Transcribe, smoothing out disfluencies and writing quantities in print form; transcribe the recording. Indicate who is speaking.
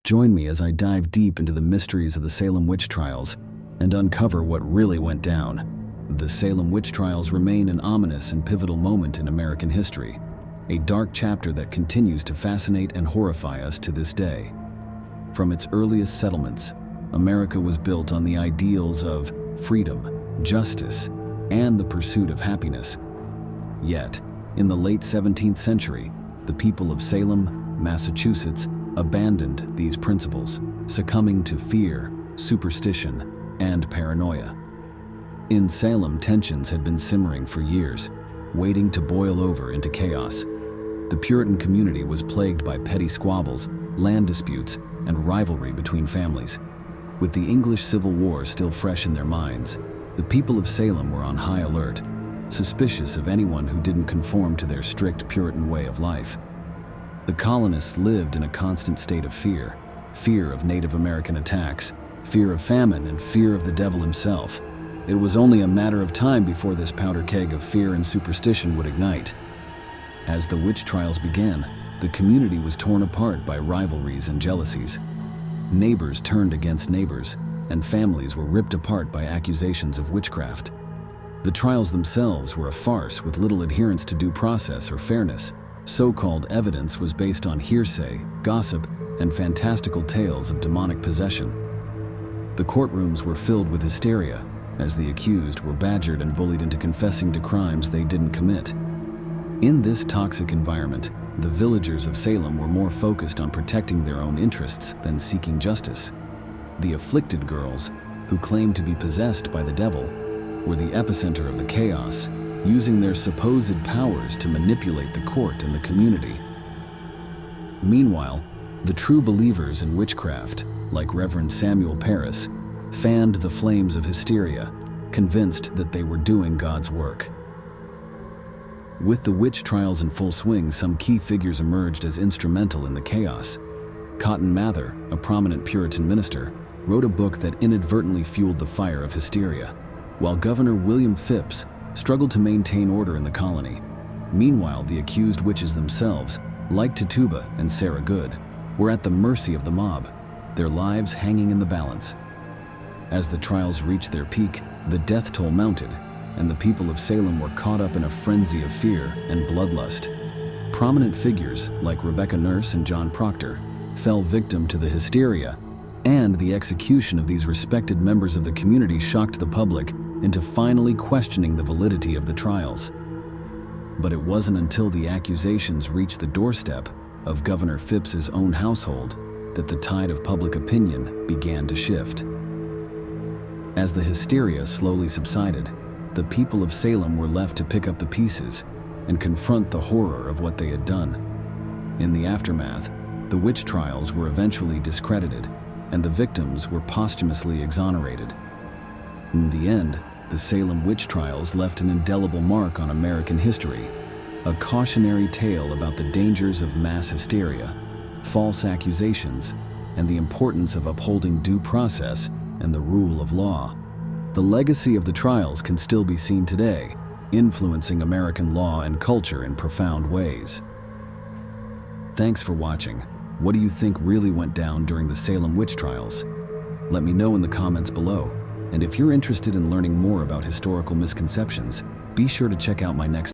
Speaker 1: Join me as I dive deep into the mysteries of the Salem Witch Trials and uncover what really went down. The Salem Witch Trials remain an ominous and pivotal moment in American history, a dark chapter that continues to fascinate and horrify us to this day. From its earliest settlements, America was built on the ideals of freedom, justice, and the pursuit of happiness. Yet, in the late 17th century, the people of Salem, Massachusetts, abandoned these principles, succumbing to fear, superstition, and paranoia. In Salem, tensions had been simmering for years, waiting to boil over into chaos. The Puritan community was plagued by petty squabbles, land disputes, and rivalry between families. With the English Civil War still fresh in their minds, the people of Salem were on high alert, suspicious of anyone who didn't conform to their strict Puritan way of life. The colonists lived in a constant state of fear of Native American attacks, fear of famine, and fear of the devil himself. It was only a matter of time before this powder keg of fear and superstition would ignite. As the witch trials began, the community was torn apart by rivalries and jealousies. Neighbors turned against neighbors, and families were ripped apart by accusations of witchcraft. The trials themselves were a farce with little adherence to due process or fairness. So-called evidence was based on hearsay, gossip, and fantastical tales of demonic possession. The courtrooms were filled with hysteria, as the accused were badgered and bullied into confessing to crimes they didn't commit. In this toxic environment, the villagers of Salem were more focused on protecting their own interests than seeking justice. The afflicted girls, who claimed to be possessed by the devil, were the epicenter of the chaos, using their supposed powers to manipulate the court and the community. Meanwhile, the true believers in witchcraft, like Reverend Samuel Parris, fanned the flames of hysteria, convinced that they were doing God's work. With the witch trials in full swing, some key figures emerged as instrumental in the chaos. Cotton Mather, a prominent Puritan minister, wrote a book that inadvertently fueled the fire of hysteria, while Governor William Phips struggled to maintain order in the colony. Meanwhile, the accused witches themselves, like Tituba and Sarah Good, were at the mercy of the mob, their lives hanging in the balance. As the trials reached their peak, the death toll mounted, and the people of Salem were caught up in a frenzy of fear and bloodlust. Prominent figures like Rebecca Nurse and John Proctor fell victim to the hysteria, and the execution of these respected members of the community shocked the public into finally questioning the validity of the trials. But it wasn't until the accusations reached the doorstep of Governor Phipps's own household that the tide of public opinion began to shift. As the hysteria slowly subsided, the people of Salem were left to pick up the pieces and confront the horror of what they had done. In the aftermath, the witch trials were eventually discredited, and the victims were posthumously exonerated. In the end, the Salem witch trials left an indelible mark on American history, a cautionary tale about the dangers of mass hysteria, false accusations, and the importance of upholding due process and the rule of law. The legacy of the trials can still be seen today, influencing American law and culture in profound ways. Thanks for watching. What do you think really went down during the Salem witch trials? Let me know in the comments below. And if you're interested in learning more about historical misconceptions, be sure to check out my next